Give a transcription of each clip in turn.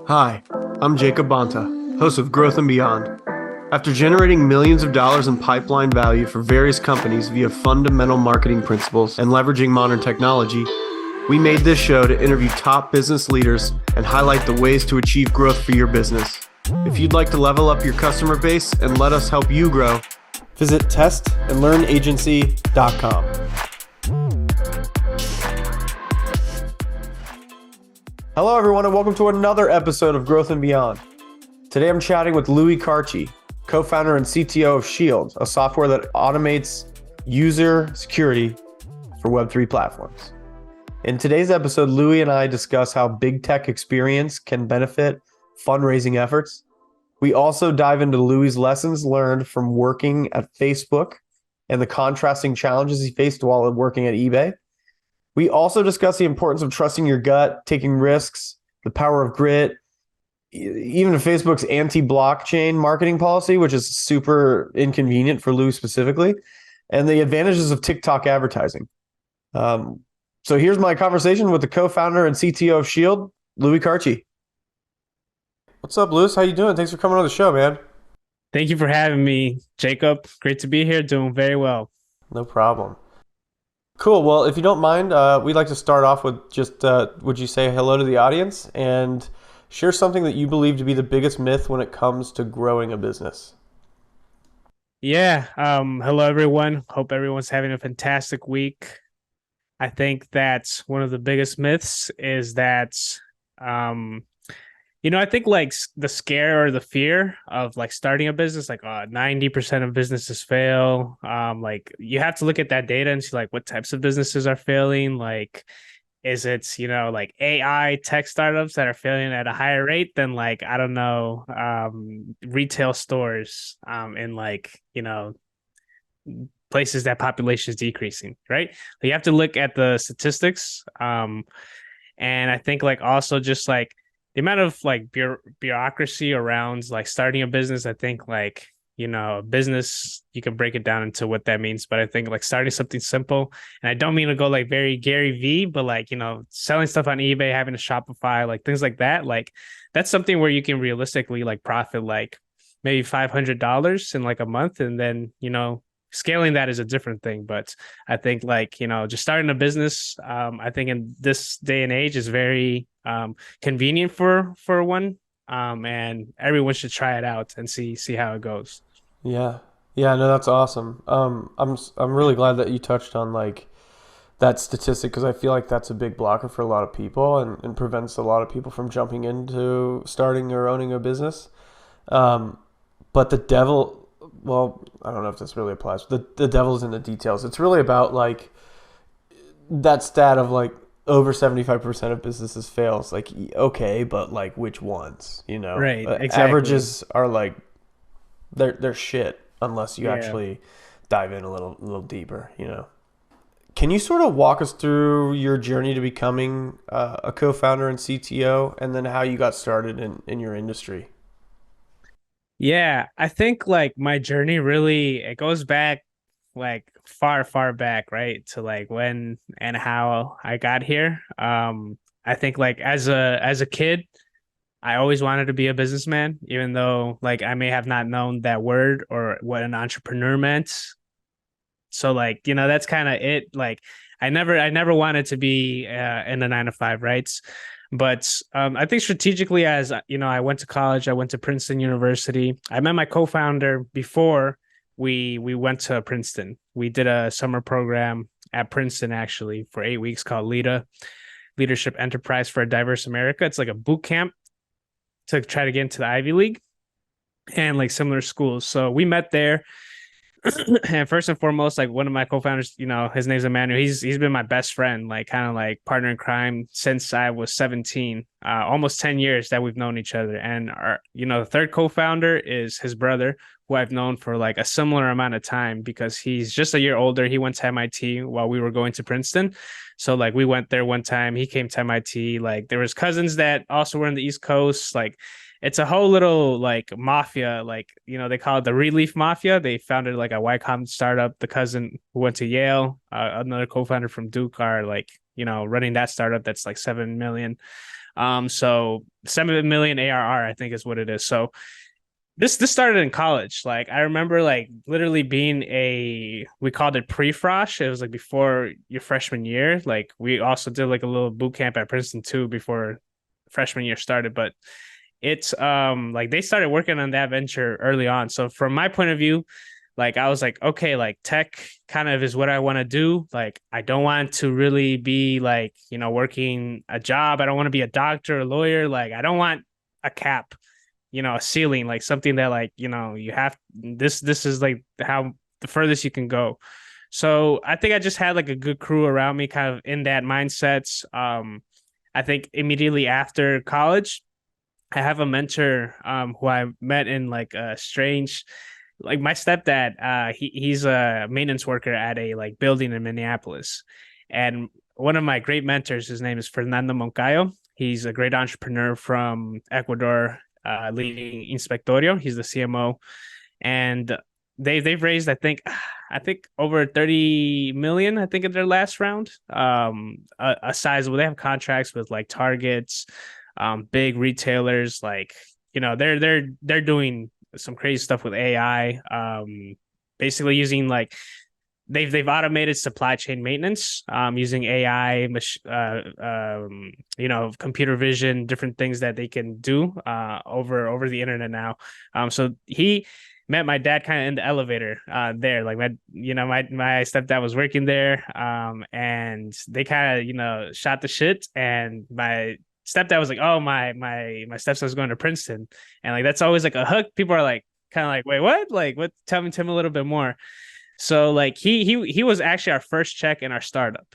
Hi, I'm Jacob Bonta, host of Growth and Beyond. After generating millions of dollars in pipeline value for various companies via fundamental marketing principles and leveraging modern technology, we made this show to interview top business leaders and highlight the ways to achieve growth for your business. If you'd like to level up your customer base and let us help you grow, visit testandlearnagency.com. Hello, everyone, and welcome to another episode of Growth and Beyond. Today, I'm chatting with Louis Karchi, co-founder and CTO of Shield, a software that automates user security for Web3 platforms. In today's episode, Louis and I discuss how big tech experience can benefit fundraising efforts. We also dive into Louis' lessons learned from working at Facebook and the contrasting challenges he faced while working at eBay. We also discuss the importance of trusting your gut, taking risks, the power of grit, even Facebook's anti-blockchain marketing policy, which is super inconvenient for Louis specifically, and the advantages of TikTok advertising. So here's my conversation with the co-founder and CTO of Shield, Louis Karchi. What's up, Louis? How you doing? Thanks for coming on the show, man. Thank you for having me, Jacob. Great to be here. Doing very well. No problem. Cool. Well, if you don't mind, we'd like to start off with just, would you say hello to the audience and share something that you believe to be the biggest myth when it comes to growing a business? Yeah. Hello, everyone. Hope everyone's having a fantastic week. I think that's one of the biggest myths is that, I think like the scare or the fear of like starting a business, like 90% of businesses fail. Like you have to look at that data and see like what types of businesses are failing. Like, is it, like AI tech startups that are failing at a higher rate than like, I don't know, retail stores in like, places that population is decreasing, right? You have to look at the statistics. And I think like also just like, the amount of like bureaucracy around like starting a business, I think like, a business, you can break it down into what that means. But I think like starting something simple, and I don't mean to go like very Gary V, but like, selling stuff on eBay, having a Shopify, like things like that. Like that's something where you can realistically like profit like maybe $500 in like a month. And then, scaling that is a different thing. But I think like, just starting a business, I think in this day and age is very convenient for one. And everyone should try it out and see how it goes. Yeah. Yeah, no, that's awesome. I'm really glad that you touched on like that statistic because I feel like that's a big blocker for a lot of people and prevents a lot of people from jumping into starting or owning a business. But the devil, well, I don't know if this really applies. The devil's in the details. It's really about like that stat of like over 75% of businesses fails. Like, okay, but like which ones, Right. Exactly. Averages are like, they're shit unless you Yeah. actually dive in a little deeper, Can you sort of walk us through your journey to becoming a co-founder and CTO and then how you got started in your industry? Yeah, I think like my journey really it goes back like far back, right? To like when and how I got here. I think like as a kid, I always wanted to be a businessman, even though like I may have not known that word or what an entrepreneur meant. So like, that's kind of it. Like I never wanted to be in a 9 to 5, right? But I think strategically, as I went to college, I went to Princeton University. I met my co-founder before we went to Princeton. We did a summer program at Princeton actually for 8 weeks called LEADA, Leadership Enterprise for a Diverse America. It's like a boot camp to try to get into the Ivy League and like similar schools. So we met there. And first and foremost, like one of my co-founders, his name's Emmanuel. He's been my best friend, like kind of like partner in crime since I was 17. Almost 10 years that we've known each other. And our, the third co-founder is his brother, who I've known for like a similar amount of time because he's just a year older. He went to MIT while we were going to Princeton. So like we went there one time. He came to MIT. Like there was cousins that also were in the East Coast. Like it's a whole little like mafia, like, they call it the Relief Mafia. They founded like a Y Combinator startup. The cousin who went to Yale, another co-founder from Duke are like, running that startup that's like 7 million. So 7 million ARR, I think is what it is. So this started in college. Like I remember like literally being we called it pre-frosh. It was like before your freshman year. Like we also did like a little boot camp at Princeton too before freshman year started. But it's like they started working on that venture early on. So from my point of view, like I was like, okay, like tech kind of is what I want to do. Like I don't want to really be like, working a job. I don't want to be a doctor, a lawyer. Like I don't want a cap, a ceiling, like something that like, you have this is like how the furthest you can go. So I think I just had like a good crew around me kind of in that mindset. I think immediately after college, I have a mentor who I met in like a strange, like my stepdad, he's a maintenance worker at a like building in Minneapolis. And one of my great mentors, his name is Fernando Moncayo. He's a great entrepreneur from Ecuador, leading Inspectorio. He's the CMO. And they've raised, I think over 30 million, I think, in their last round. A sizable, they have contracts with like Targets, big retailers, like, they're doing some crazy stuff with AI. Basically using like they've automated supply chain maintenance, using AI, computer vision, different things that they can do over the internet now. So he met my dad kind of in the elevator there. Like my stepdad was working there, and they kind of shot the shit, and my stepdad was like, "Oh, my stepson's going to Princeton," and like that's always like a hook. People are like, kind of like, "Wait, what? Like, what? Tell me a little bit more." So like he was actually our first check in our startup.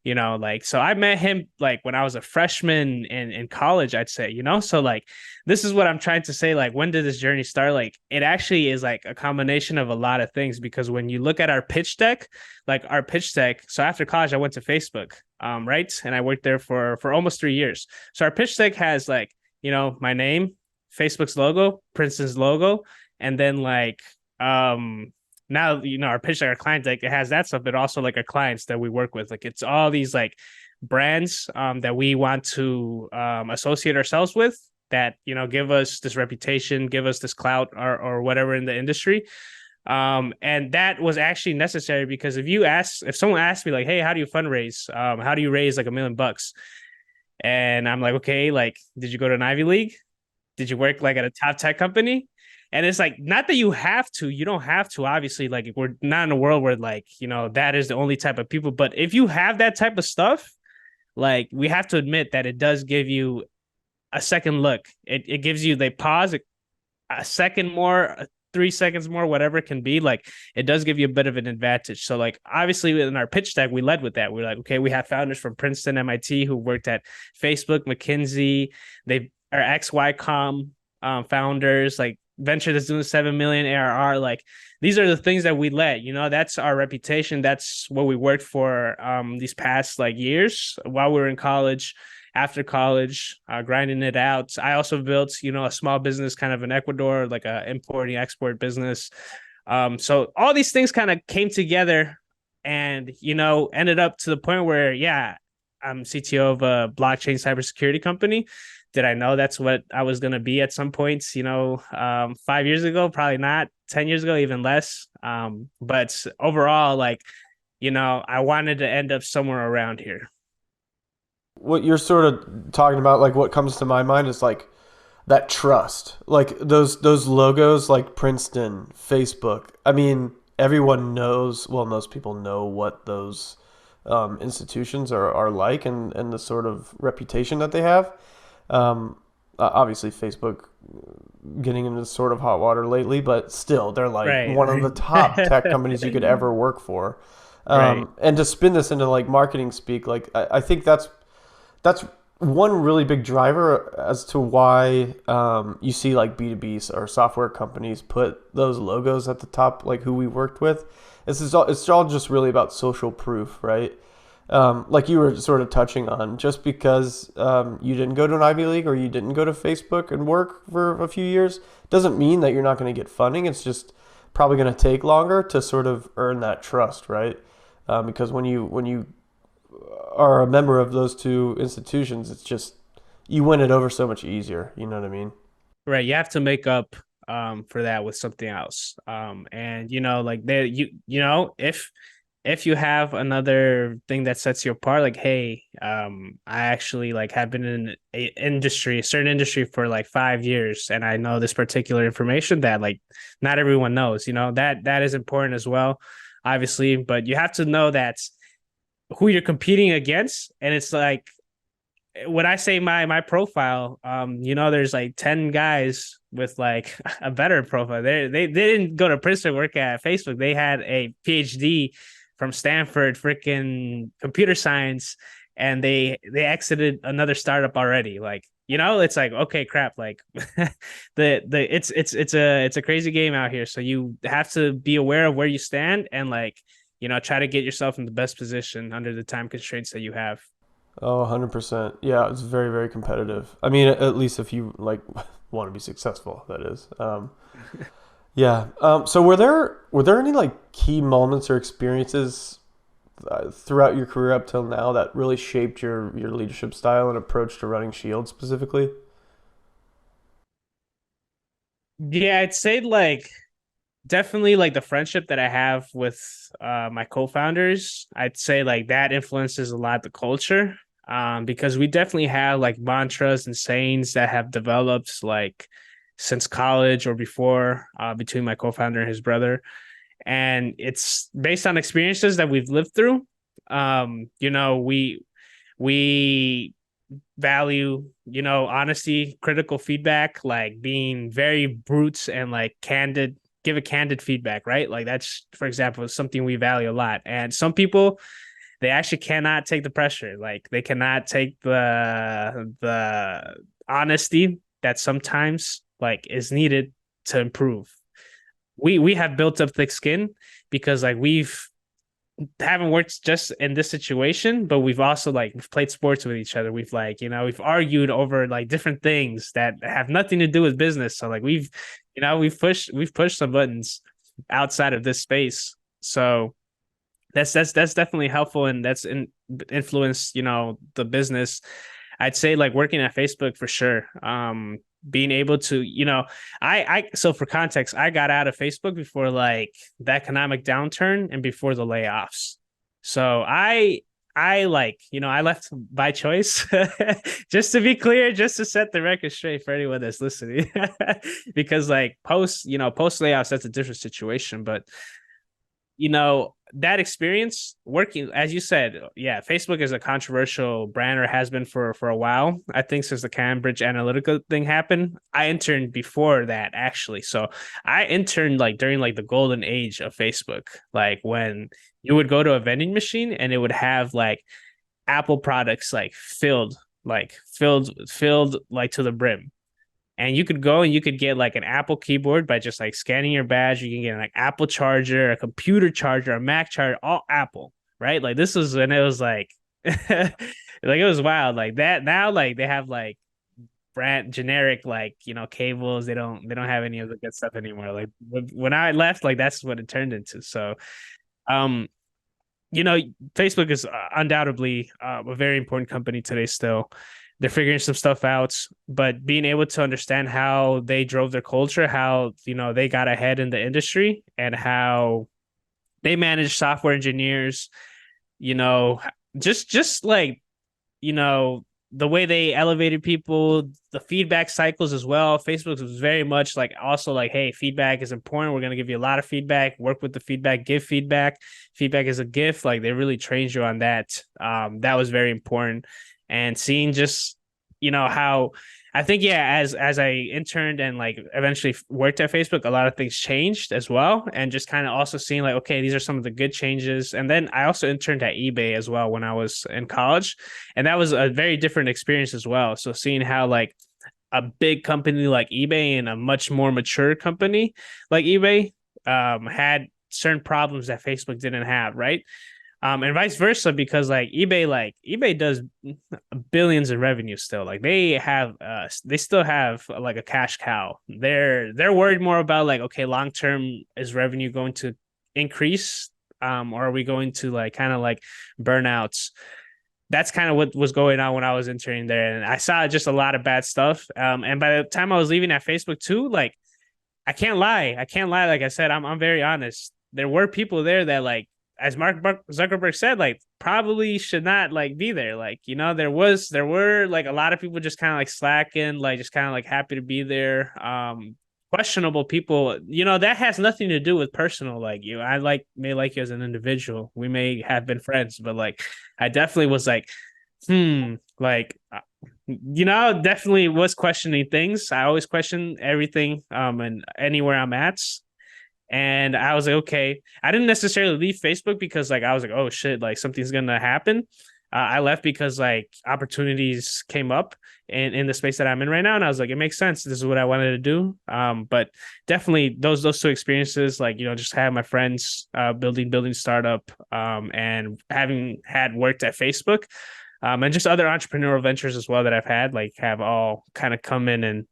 Like so I met him like when I was a freshman in college, I'd say, so like this is what I'm trying to say. Like, when did this journey start? Like, it actually is like a combination of a lot of things, because when you look at our pitch deck, so after college, I went to Facebook, right? And I worked there for almost 3 years. So our pitch deck has like, my name, Facebook's logo, Princeton's logo, and then like, now our pitch deck, our client deck, it has that stuff, but also like our clients that we work with. Like it's all these like brands that we want to associate ourselves with, that give us this reputation, give us this clout, or whatever in the industry. And that was actually necessary, because if someone asked me like, hey, how do you fundraise, how do you raise like $1 million, and I'm like, okay, like, did you go to an Ivy League, did you work like at a top tech company? And it's like, not that you don't have to, obviously, like we're not in a world where like, that is the only type of people. But if you have that type of stuff, like we have to admit that it does give you a second look. It gives you the pause, a second more, 3 seconds more, whatever it can be. Like it does give you a bit of an advantage. So like, obviously in our pitch deck, we led with that. We're like, okay, we have founders from Princeton, MIT who worked at Facebook, McKinsey. They are XYCom founders, like venture that's doing 7 million ARR. Like these are the things that we let, that's our reputation. That's what we worked for these past like years while we were in college, after college, grinding it out. I also built, a small business kind of in Ecuador, like a importing export business. So all these things kind of came together and, ended up to the point where, yeah, I'm CTO of a blockchain cybersecurity company. Did I know that's what I was going to be at some points, 5 years ago? Probably not. 10 years ago, even less. But overall, like, I wanted to end up somewhere around here. What you're sort of talking about, like what comes to my mind is like that trust, like those logos, like Princeton, Facebook. I mean, everyone knows. Well, most people know what those institutions are like, and the sort of reputation that they have. Obviously, Facebook getting into sort of hot water lately, but still, they're like Right. one of the top tech companies you could ever work for. Right. And to spin this into like marketing speak, like I think that's one really big driver as to why you see like B2B or software companies put those logos at the top, like who we worked with. It's all just really about social proof, right? Like you were sort of touching on, just because you didn't go to an Ivy League or you didn't go to Facebook and work for a few years doesn't mean that you're not going to get funding. It's just probably going to take longer to sort of earn that trust, right? Because when you are a member of those two institutions, it's just you win it over so much easier. You know what I mean? Right. You have to make up for that with something else. And like there if you have another thing that sets you apart, like, hey, I actually like have been in a certain industry for like 5 years, and I know this particular information that like not everyone knows, that is important as well, obviously, but you have to know that who you're competing against. And it's like when I say my profile, there's like 10 guys with like a better profile. They didn't go to Princeton, work at Facebook. They had a PhD from Stanford, freaking computer science, and they exited another startup already. Like, it's like, okay, crap. Like it's a crazy game out here. So you have to be aware of where you stand and like, try to get yourself in the best position under the time constraints that you have. Oh, 100%. Yeah, it's very, very competitive. I mean, at least if you like want to be successful, that is. Yeah. So were there any like key moments or experiences throughout your career up till now that really shaped your leadership style and approach to running Shield specifically? Yeah, I'd say like definitely like the friendship that I have with my co-founders. I'd say like that influences a lot the culture. Because we definitely have like mantras and sayings that have developed like since college or before, between my co-founder and his brother. And it's based on experiences that we've lived through. We value, honesty, critical feedback, like being very brute and like candid, give a candid feedback, right? Like that's, for example, something we value a lot. And some people, they actually cannot take the pressure. Like they cannot take the honesty that sometimes like is needed to improve. We have built up thick skin because like we've haven't worked just in this situation, but we've also like we've played sports with each other. We've like, we've argued over like different things that have nothing to do with business. So like we've pushed some buttons outside of this space. So that's definitely helpful, and influenced, the business. I'd say like working at Facebook for sure. Being able to, so for context, I got out of Facebook before like the economic downturn and before the layoffs. So I like, I left by choice. Just to be clear, just to set the record straight for anyone that's listening. Because like post layoffs, that's a different situation. But that experience working, as you said, yeah, Facebook is a controversial brand, or has been for a while. I think since the Cambridge Analytica thing happened. I interned before that, actually. So I interned like during like the golden age of Facebook, like when you would go to a vending machine and it would have like Apple products like filled like to the brim. And you could go and you could get like an Apple keyboard by just like scanning your badge. You can get like Apple charger, a computer charger, a Mac charger, all Apple, right? Like this was when it was like like it was wild. Like that now, like they have like brand generic, like, cables. They don't have any of the good stuff anymore. Like when I left, like that's what it turned into. So um you know, Facebook is undoubtedly a very important company today still. They're figuring some stuff out, but being able to understand how they drove their culture, how, they got ahead in the industry, and how they manage software engineers, you know, just like, you know, the way they elevated people, the feedback cycles as well. Facebook was very much like also like, hey, feedback is important. We're gonna give you a lot of feedback. Work with the feedback. Give feedback. Feedback is a gift. Like they really trained you on that. That was very important. And seeing just how I think, yeah, as I interned and like eventually worked at Facebook, a lot of things changed as well, and just kind of also seeing like, okay, these are some of the good changes. And then I also interned at eBay as well when I was in college, and that was a very different experience as well. So seeing how like a big company like eBay and a much more mature company like eBay had certain problems that Facebook didn't have, right? And vice versa, because like eBay does billions in revenue still. Like they still have like a cash cow. They're worried more about like, okay, long term, is revenue going to increase, or are we going to like kind of like burnouts? that's kind of what was going on when I was interning there. And I saw just a lot of bad stuff. And by the time I was leaving at Facebook too, like I can't lie. I can't lie. Like I said, I'm very honest. There were people there that like, as Mark Zuckerberg said, like probably should not like be there. Like, you know, there were like a lot of people just kind of like slacking, like just kind of like happy to be there. Questionable people, you know, that has nothing to do with personal. Like you, I may like you as an individual. We may have been friends, but like I definitely was like, like you know, definitely was questioning things. I always question everything and anywhere I'm at. And I was like, okay. I didn't necessarily leave Facebook because like I was like, oh shit, like something's gonna happen. I left because like opportunities came up in the space that I'm in right now, and I was like, it makes sense. This is what I wanted to do. But definitely those two experiences, like you know, just having my friends building startup, and having had worked at Facebook, and just other entrepreneurial ventures as well that I've had, like have all kind of come in and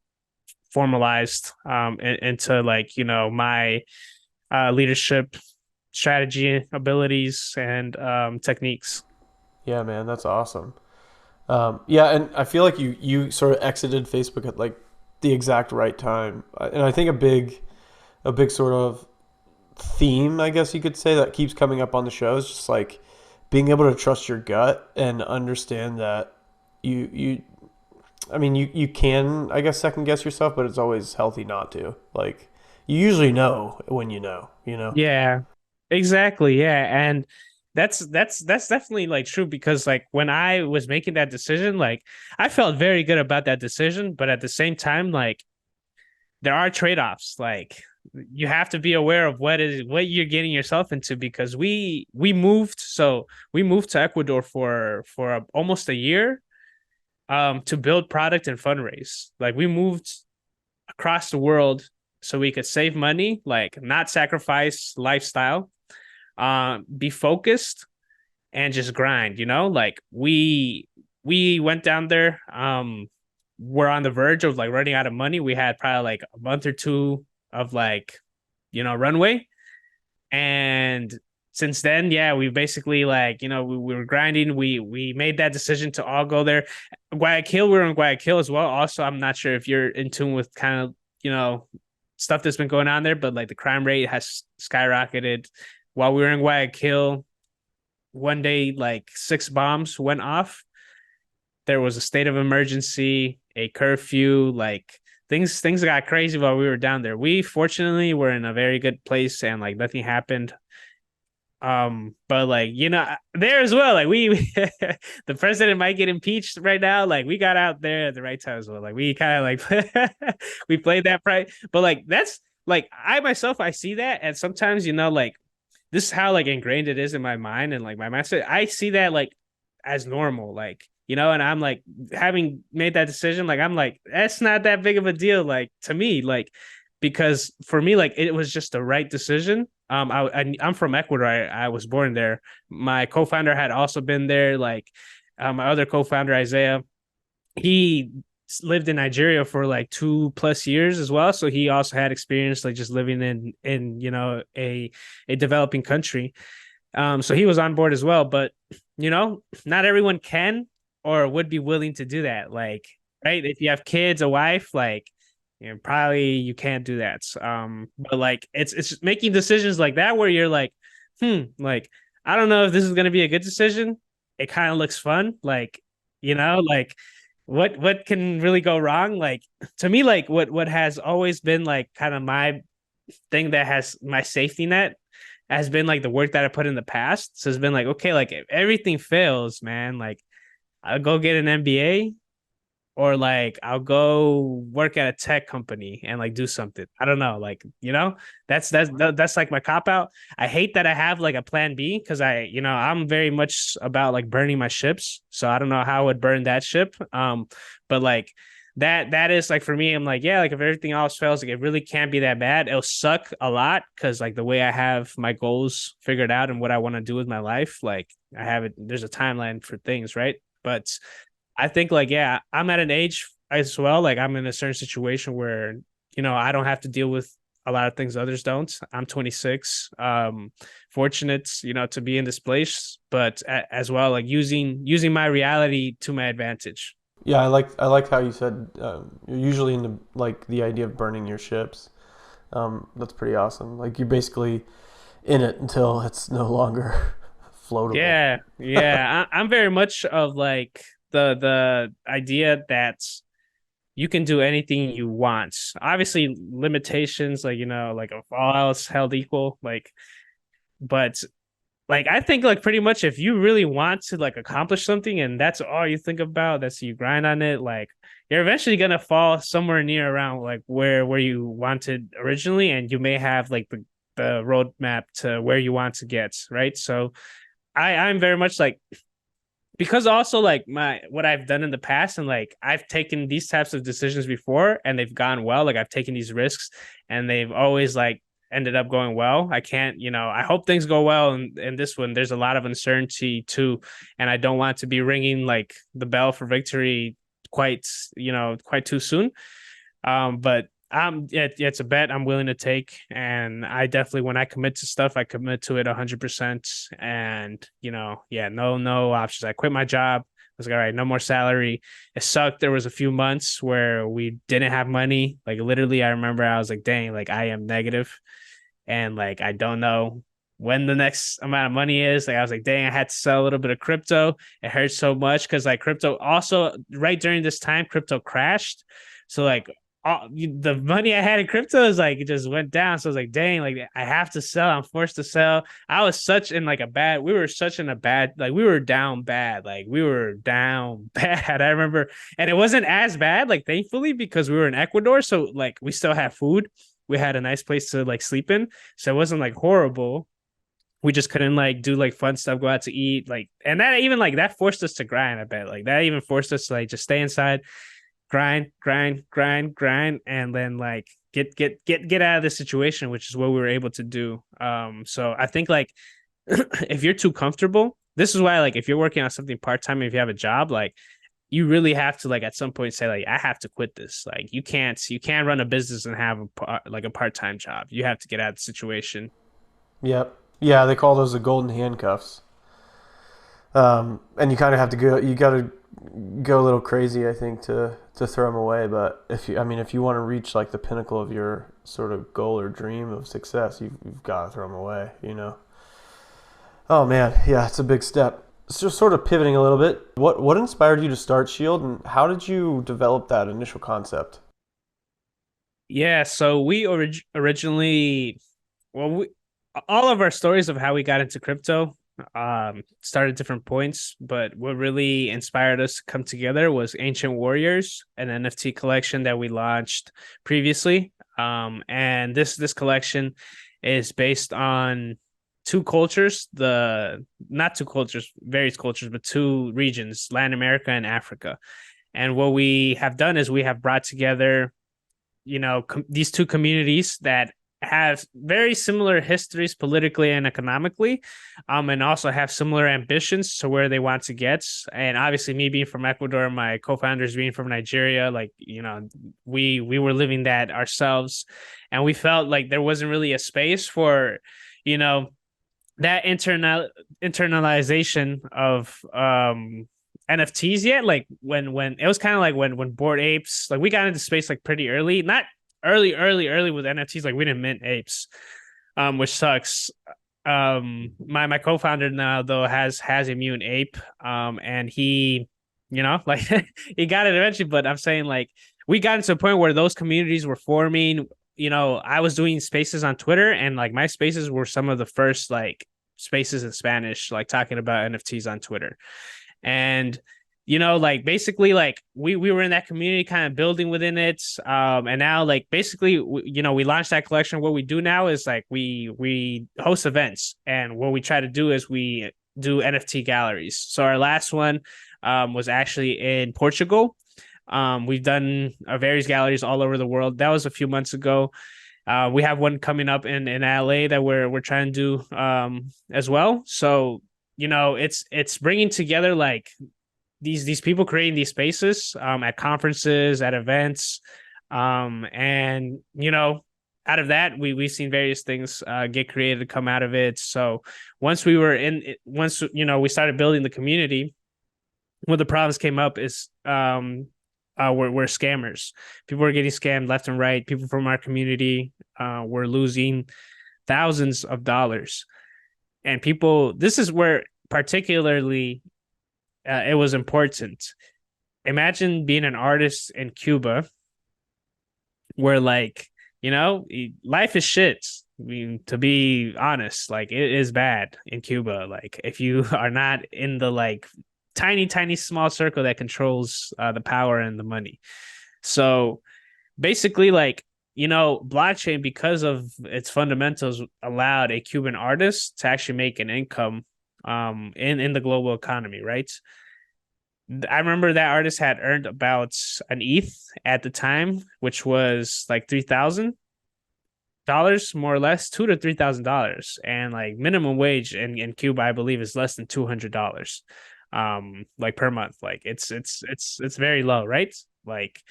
formalized into like you know my leadership strategy abilities and techniques. Yeah, man, that's awesome. Yeah, and I feel like you sort of exited Facebook at like the exact right time, and I think a big sort of theme, I guess you could say, that keeps coming up on the show is just like being able to trust your gut and understand that you I mean you can, I guess, second guess yourself, but it's always healthy not to. Like you usually know when you know. Yeah, exactly. Yeah, and that's definitely like true because like when I was making that decision, like I felt very good about that decision, but at the same time, like there are trade-offs. Like you have to be aware of what you're getting yourself into because we moved to Ecuador for almost a year to build product and fundraise. Like we moved across the world so we could save money, like not sacrifice lifestyle, be focused and just grind, you know? Like we went down there, we're on the verge of like running out of money. We had probably like a month or two of like, you know, runway. And since then, yeah, we basically like, you know, we were grinding. We made that decision to all go there. Guayaquil, we were in Guayaquil as well. Also, I'm not sure if you're in tune with kind of, you know, stuff that's been going on there, but like the crime rate has skyrocketed. While we were in Guayaquil, one day like 6 bombs went off. There was a state of emergency, a curfew, like things got crazy while we were down there. We fortunately were in a very good place and like nothing happened. But like, you know, there as well, like we the president might get impeached right now. Like we got out there at the right time as well. Like we kind of like we played that right. But like that's like I myself I see that and sometimes, you know, like this is how like ingrained it is in my mind and like my mindset. I see that like as normal, like you know, and I'm like having made that decision, like I'm like that's not that big of a deal, like to me, like because for me, like it was just the right decision. I'm from Ecuador. I was born there. My co-founder had also been there. Like my other co-founder Isaiah, he lived in Nigeria for like 2+ years as well. So he also had experience like just living in you know a developing country. So he was on board as well. But you know, not everyone can or would be willing to do that. Like, right? If you have kids, a wife, like you know, probably you can't do that. But like it's making decisions like that where you're like, like I don't know if this is gonna be a good decision. It kind of looks fun, like you know, like what can really go wrong? Like to me, like what has always been like kind of my thing that has my safety net has been like the work that I put in the past. So it's been like, okay, like if everything fails, man, like I'll go get an MBA or like I'll go work at a tech company and like do something. I don't know, like you know, that's like my cop out. I hate that I have like a plan B because you know, I'm very much about like burning my ships. So I don't know how I would burn that ship. But like that is like for me, I'm like, yeah, like if everything else fails, like it really can't be that bad. It'll suck a lot because like the way I have my goals figured out and what I want to do with my life, like I have it. There's a timeline for things, right? But I think like yeah, I'm at an age as well. Like I'm in a certain situation where you know I don't have to deal with a lot of things others don't. I'm 26, fortunate, to be in this place, but as well, like using my reality to my advantage. Yeah, I like how you said you're usually into like the idea of burning your ships. That's pretty awesome. Like you're basically in it until it's no longer floatable. Yeah, yeah. I'm very much of like the idea that you can do anything you want. Obviously, limitations, like like if all else held equal, like, but like I think like pretty much if you really want to like accomplish something and that's all you think about, that's you grind on it, like you're eventually gonna fall somewhere near around like where you wanted originally, and you may have like the roadmap to where you want to get, right? So I'm very much like, because also like my what I've done in the past, and like I've taken these types of decisions before and they've gone well. Like I've taken these risks and they've always like ended up going well. I can't, I hope things go well in this one. There's a lot of uncertainty too, and I don't want to be ringing like the bell for victory quite, quite too soon. But it's a bet I'm willing to take, and I definitely, when I commit to stuff, I commit to it 100%. And yeah, no options. I quit my job. I was like, all right, no more salary. It sucked. There was a few months where we didn't have money. Like literally, I remember I was like, dang, like I am negative, and like I don't know when the next amount of money is. Like I was like, dang, I had to sell a little bit of crypto. It hurt so much because like crypto also right during this time, crypto crashed. So like the money I had in crypto is like it just went down. So I was like, dang, like I have to sell. I'm forced to sell. I was such in like a bad. We were such in a bad. Like we were down bad. Like we were down bad. I remember, and it wasn't as bad. Like thankfully, because we were in Ecuador, so like we still had food. We had a nice place to like sleep in, so it wasn't like horrible. We just couldn't like do like fun stuff, go out to eat, like, and that even like that forced us to grind. I bet like that even forced us to like just stay inside, grind, and then like get out of the situation, which is what we were able to do. So I think like if you're too comfortable, this is why like if you're working on something part-time, if you have a job, like you really have to like at some point say like I have to quit this. Like you can't run a business and have like a part-time job. You have to get out of the situation. Yep. Yeah, they call those the golden handcuffs. And you kind of have to go. You got to go a little crazy, I think, to throw them away. But if you want to reach like the pinnacle of your sort of goal or dream of success, you've got to throw them away. Oh man, yeah, it's a big step. So sort of pivoting a little bit. What inspired you to start Shield, and how did you develop that initial concept? Yeah, so we originally, well, all of our stories of how we got into crypto started at different points, but what really inspired us to come together was Ancient Warriors, an NFT collection that we launched previously. And this collection is based on two cultures, the not two cultures, various cultures, but two regions, Latin America and Africa. And what we have done is we have brought together, these two communities that have very similar histories politically and economically, and also have similar ambitions to where they want to get. And obviously, me being from Ecuador, my co-founders being from Nigeria, like we were living that ourselves, and we felt like there wasn't really a space for, you know, that internalization of NFTs yet. Like when it was kind of like when Bored Apes, like we got into space like pretty early, not early with NFTs. Like we didn't mint apes, which sucks. My co-founder now though has immune ape, and he, like he got it eventually. But I'm saying like we got into a point where those communities were forming. I was doing spaces on Twitter, and like my spaces were some of the first like spaces in Spanish, like talking about NFTs on Twitter. And like basically like we were in that community kind of building within it, and now like basically we launched that collection. What we do now is like we host events, and what we try to do is we do NFT galleries. So our last one was actually in Portugal. We've done various galleries all over the world. That was a few months ago. We have one coming up in LA that we're trying to do as well. So it's bringing together like these people creating these spaces at conferences, at events, and out of that, we've seen various things get created, come out of it. So once we were in it, once we started building the community, one of the problems came up is were scammers. People were getting scammed left and right. People from our community were losing thousands of dollars. And people, this is where particularly it was important. Imagine being an artist in Cuba where, like, life is shit. I mean, to be honest, like, it is bad in Cuba. Like, if you are not in the like tiny, tiny, small circle that controls the power and the money. So basically, like, blockchain, because of its fundamentals, allowed a Cuban artist to actually make an income in the global economy, right? I remember that artist had earned about an ETH at the time, which was like $3,000, more or less, $2,000 to $3,000, and like minimum wage in Cuba, I believe, is less than $200, like per month. Like it's very low, right? Like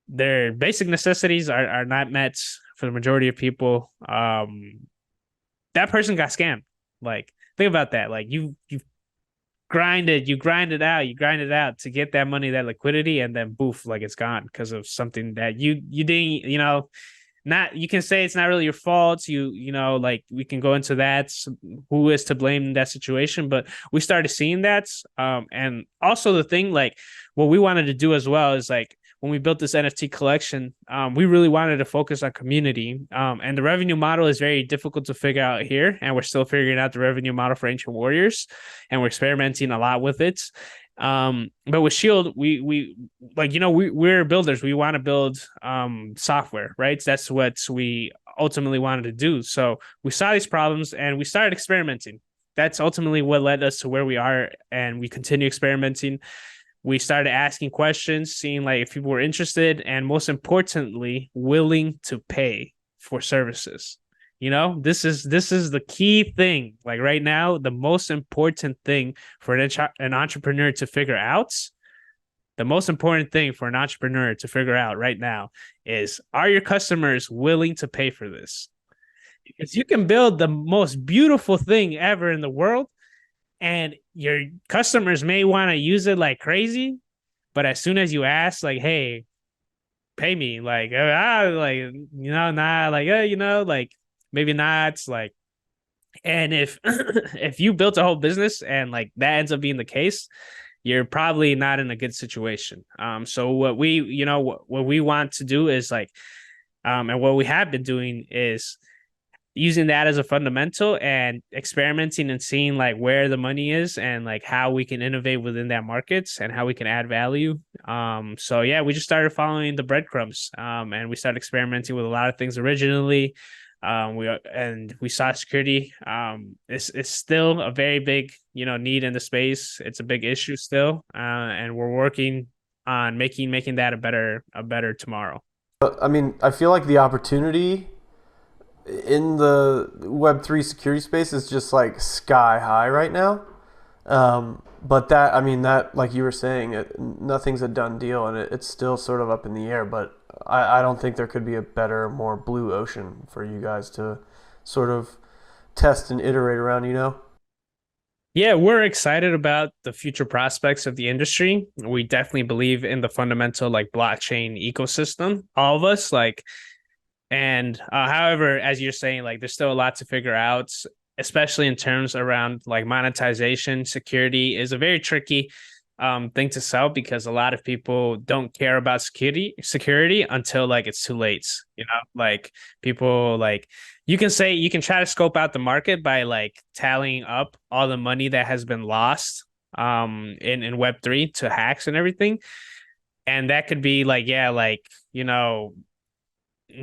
their basic necessities are not met for the majority of people. That person got scammed. Like, think about that. Like, you grind it out to get that money, that liquidity, and then boof, like, it's gone because of something that you didn't, not, you can say it's not really your fault. Like, we can go into that, who is to blame in that situation, but we started seeing that. And also the thing, like, what we wanted to do as well is, like, when we built this NFT collection, we really wanted to focus on community. And the revenue model is very difficult to figure out here. And we're still figuring out the revenue model for Ancient Warriors. And we're experimenting a lot with it. But with Shield, we're builders. We want to build software, right? That's what we ultimately wanted to do. So we saw these problems and we started experimenting. That's ultimately what led us to where we are. And we continue experimenting. We started asking questions, seeing like if people were interested, and most importantly, willing to pay for services. This is the key thing. Like, right now, the most important thing for an entrepreneur to figure out. The most important thing for an entrepreneur to figure out right now is, are your customers willing to pay for this? Because you can build the most beautiful thing ever in the world, and your customers may want to use it like crazy, but as soon as you ask, like, hey, pay me, like, like, maybe not, like, and if if you built a whole business and like that ends up being the case, you're probably not in a good situation. So what we want to do is, like, and what we have been doing is using that as a fundamental and experimenting and seeing like where the money is and like how we can innovate within that markets and how we can add value. So yeah, we just started following the breadcrumbs, and we started experimenting with a lot of things originally. We saw security. It's still a very big need in the space. It's a big issue still, and we're working on making that a better tomorrow. I mean, I feel like the opportunity in the Web3 security space is just like sky high right now. But that, I mean, that, like you were saying, nothing's a done deal, and it's still sort of up in the air. But I don't think there could be a better, more blue ocean for you guys to sort of test and iterate around. Yeah, we're excited about the future prospects of the industry. We definitely believe in the fundamental like blockchain ecosystem, all of us, like, and however, as you're saying, like, there's still a lot to figure out, especially in terms around like monetization. Security is a very tricky thing to sell because a lot of people don't care about security until like it's too late. Like, people, like, you can try to scope out the market by like tallying up all the money that has been lost in Web3 to hacks and everything. And that could be like, yeah, like,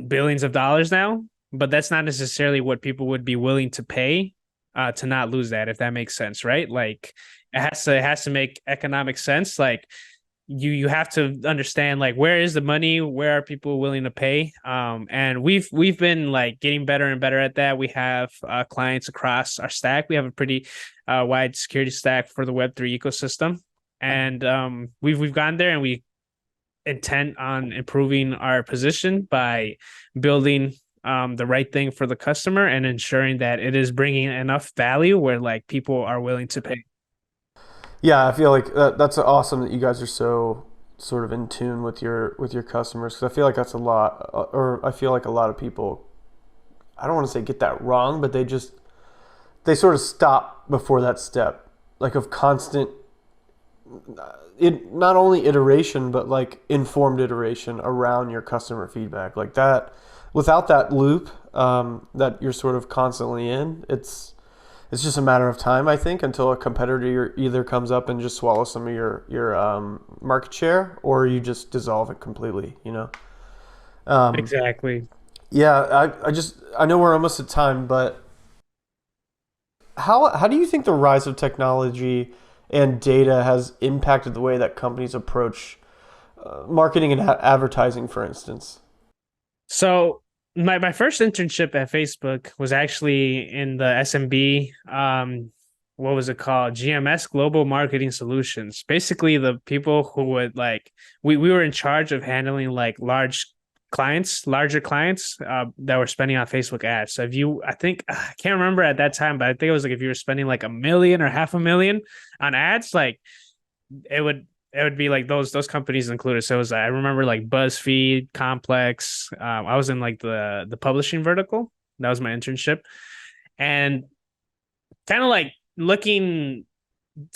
billions of dollars now, but that's not necessarily what people would be willing to pay to not lose that, if that makes sense, right? Like, it has to make economic sense. Like, you have to understand, like, where is the money, where are people willing to pay, and we've been like getting better and better at that. We have clients across our stack. We have a pretty wide security stack for the Web3 ecosystem, and we've gone there, and we intent on improving our position by building the right thing for the customer and ensuring that it is bringing enough value where like people are willing to pay. Yeah, I feel like that's awesome that you guys are so sort of in tune with your customers because I feel like that's a lot, or I feel like a lot of people. I don't want to say get that wrong, but they sort of stop before that step, like of constant, it not only iteration but like informed iteration around your customer feedback, like that. Without that loop that you're sort of constantly in, it's just a matter of time, I think, until a competitor either comes up and just swallows some of your market share, or you just dissolve it completely. You know. Um, Exactly. yeah, I know we're almost at time, but how do you think the rise of technology and data has impacted the way that companies approach marketing and advertising, for instance? So my first internship at Facebook was actually in the SMB. What was it called? GMS, Global Marketing Solutions. Basically, the people who would like we were in charge of handling like larger clients that were spending on Facebook ads. So if you, I think I can't remember at that time, but I think it was like if you were spending like 1 million or half a million on ads, like it would it would be like those companies included. So it was I remember like BuzzFeed, Complex. I was in like the publishing vertical. That was my internship, and kind of like looking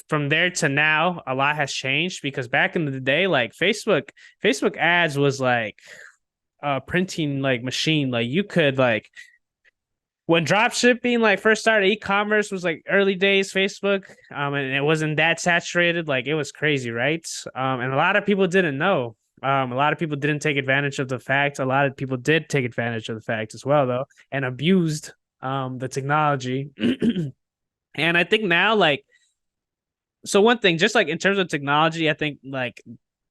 from there to now, a lot has changed because back in the day, like Facebook ads was like a printing like machine. Like you could like when drop shipping like first started, e-commerce was like early days Facebook, and it wasn't that saturated. Like it was crazy, right? And a lot of people didn't know. A lot of people didn't take advantage of the fact. A lot of people did take advantage of the fact as well, though, and abused the technology. And I think now, like, so one thing, just like in terms of technology, I think like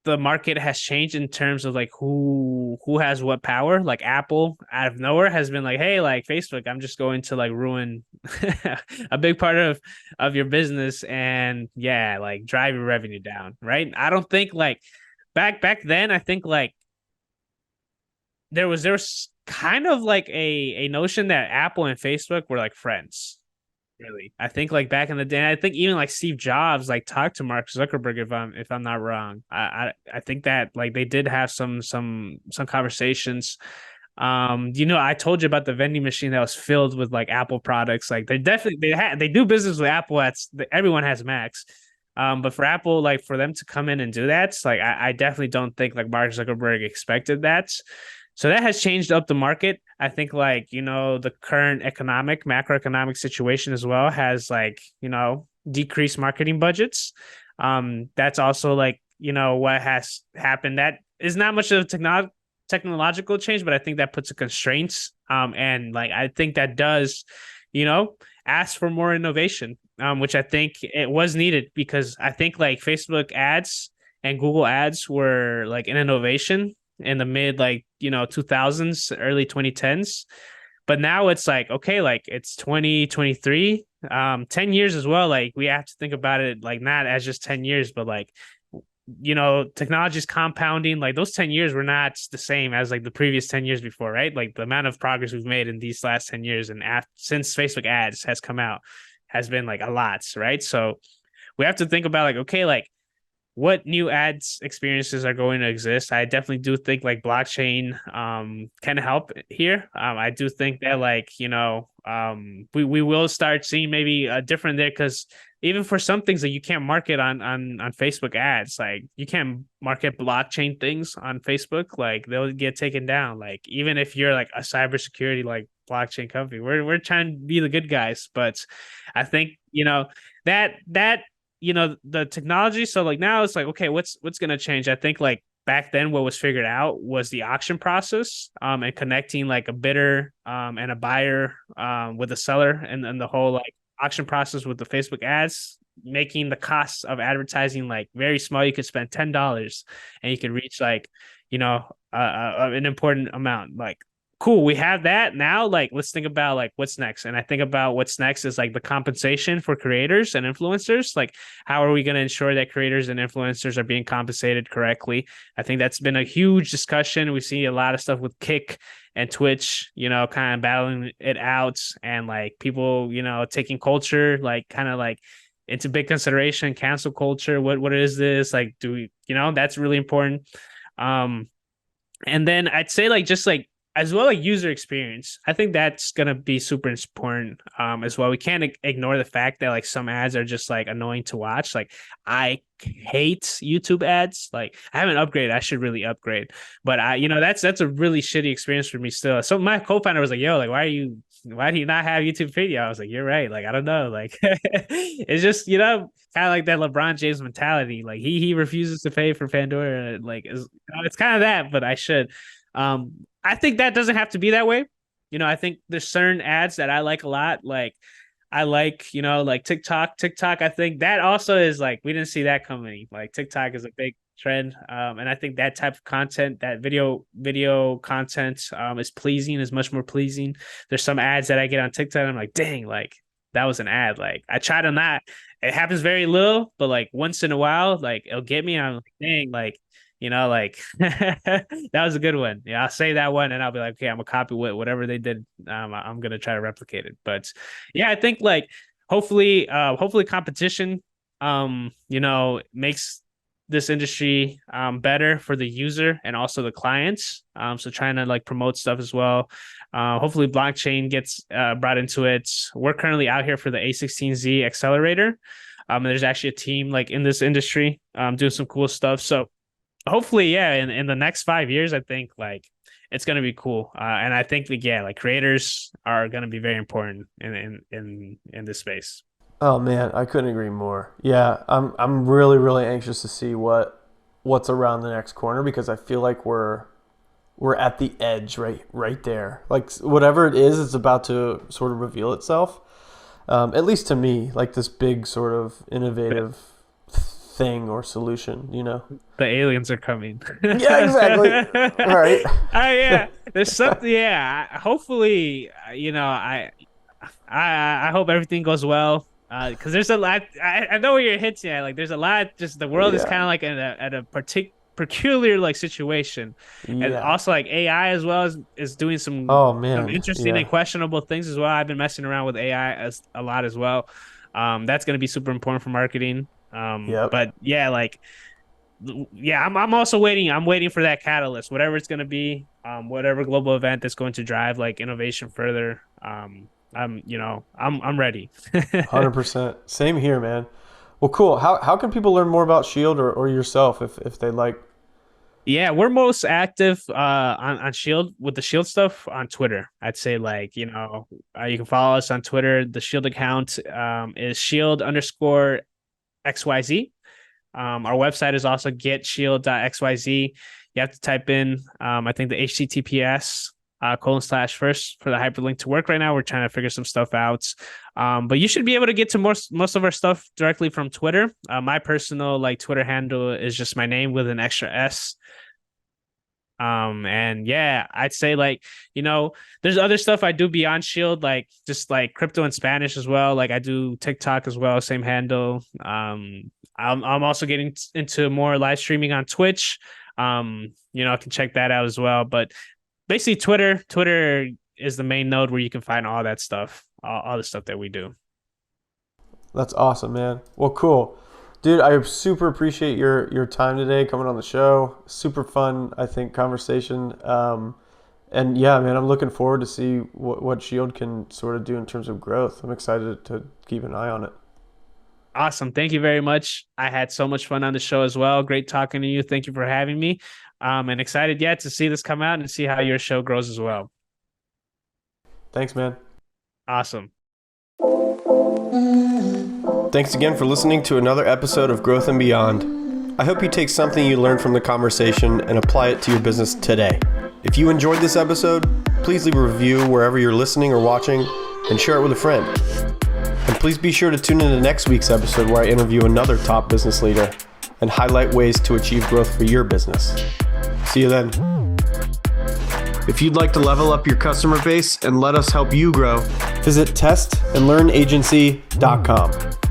the market has changed in terms of like who has what power. Like Apple out of nowhere has been like, hey, like Facebook, I'm just going to like ruin a big part of your business and yeah, like drive your revenue down, right? I don't think like back then, I think like there was kind of like a notion that Apple and Facebook were like friends. Really, I think like back in the day, I think even like Steve Jobs like talked to Mark Zuckerberg if I'm not wrong. I think that like they did have some conversations. I told you about the vending machine that was filled with like Apple products. Like they do business with Apple. Everyone has Macs. But for Apple, like for them to come in and do that, like I definitely don't think like Mark Zuckerberg expected that. So that has changed up the market. I think like, the current macroeconomic situation as well has like, decreased marketing budgets. That's also like, what has happened. That is not much of a technological change, but I think that puts a constraints. And like I think that does, you know, ask for more innovation, which I think it was needed because I think like Facebook ads and Google ads were like an innovation in the mid like 2000s, early 2010s. But now it's like okay, like it's 2023, 10 years as well. Like we have to think about it like not as just 10 years, but like technology is compounding. Like those 10 years were not the same as like the previous 10 years before, right? Like the amount of progress we've made in these last 10 years and since Facebook ads has come out has been like a lot, right? So we have to think about like okay, like what new ads experiences are going to exist. I definitely do think like blockchain can help here. I do think that like, we will start seeing maybe a different there because even for some things that you can't market on Facebook ads, like you can't market blockchain things on Facebook, like they'll get taken down. Like even if you're like a cybersecurity like blockchain company, we're trying to be the good guys, but I think that the technology. So like now it's like okay, what's gonna change? I think like back then what was figured out was the auction process, and connecting like a bidder and a buyer with a seller, and the whole like auction process with the Facebook ads, making the costs of advertising like very small. You could spend $10 and you could reach like an important amount, like cool, we have that now, like let's think about like what's next. And I think about what's next is like the compensation for creators and influencers. Like how are we going to ensure that creators and influencers are being compensated correctly? I think that's been a huge discussion. We see a lot of stuff with Kick and Twitch, kind of battling it out, and like people, taking culture like kind of like into big consideration. Cancel culture, what is this, like do we, that's really important. And then I'd say like just like as well, like user experience. I think that's gonna be super important as well. We can't ignore the fact that like some ads are just like annoying to watch. Like I hate YouTube ads. Like I haven't upgraded. I should really upgrade. But that's a really shitty experience for me still. So my co-founder was like, "Yo, like why do you not have YouTube video?" I was like, "You're right. Like I don't know. Like it's just kind of like that LeBron James mentality. Like he refuses to pay for Pandora. Like it's kind of that. But I should. I think that doesn't have to be that way. I think there's certain ads that I like a lot. Like I like, like TikTok. I think that also is like, we didn't see that coming. Like TikTok is a big trend. And I think that type of content, that video content is much more pleasing. There's some ads that I get on TikTok and I'm like, dang, like that was an ad. Like I try to not, it happens very little, but like once in a while, like it'll get me. I'm like, dang, like, like that was a good one. Yeah, I'll say that one and I'll be like, okay, I'm gonna copy whatever they did. I'm gonna try to replicate it. But yeah, I think like hopefully competition, makes this industry better for the user and also the clients. So trying to like promote stuff as well. Hopefully blockchain gets brought into it. We're currently out here for the A16Z accelerator. There's actually a team like in this industry doing some cool stuff. So hopefully, yeah, in the next 5 years, I think like it's gonna be cool. And I think like creators are gonna be very important in this space. Oh man, I couldn't agree more. Yeah, I'm really really anxious to see what's around the next corner, because I feel like we're at the edge right there. Like whatever it is, it's about to sort of reveal itself. At least to me, like this big sort of innovative thing or solution, The aliens are coming. Yeah, exactly. Right. Yeah, there's something. Yeah, hopefully, I hope everything goes well. Because there's a lot. I know where you're hitting at. Like, there's a lot. Just the world is kind of like at a peculiar like situation, and also like AI as well is doing some interesting and questionable things as well. I've been messing around with AI a lot as well. That's going to be super important for marketing. But yeah, like, yeah, I'm also waiting. I'm waiting for that catalyst, whatever it's going to be, whatever global event that's going to drive like innovation further. I'm ready. 100%. Same here, man. Well, cool. How can people learn more about Shield or yourself if they like? Yeah, we're most active on Shield with the Shield stuff on Twitter. I'd say like, you can follow us on Twitter. The Shield account is Shield_XYZ. Our website is also getshield.xyz. You have to type in, I think the HTTPS // first for the hyperlink to work right now. We're trying to figure some stuff out. But you should be able to get to most of our stuff directly from Twitter. My personal like Twitter handle is just my name with an extra S. And yeah, I'd say like, there's other stuff I do beyond Shield, like just like crypto in Spanish as well. Like I do TikTok as well, same handle. I'm also getting into more live streaming on Twitch. I can check that out as well. But basically Twitter is the main node where you can find all that stuff, all the stuff that we do. That's awesome, man. Well, cool. Dude, I super appreciate your time today coming on the show. Super fun, I think, conversation. And yeah, man, I'm looking forward to see what Shield can sort of do in terms of growth. I'm excited to keep an eye on it. Awesome. Thank you very much. I had so much fun on the show as well. Great talking to you. Thank you for having me. And excited yet to see this come out and see how your show grows as well. Thanks, man. Awesome. Thanks again for listening to another episode of Growth and Beyond. I hope you take something you learned from the conversation and apply it to your business today. If you enjoyed this episode, please leave a review wherever you're listening or watching and share it with a friend. And please be sure to tune into next week's episode where I interview another top business leader and highlight ways to achieve growth for your business. See you then. If you'd like to level up your customer base and let us help you grow, visit testandlearnagency.com.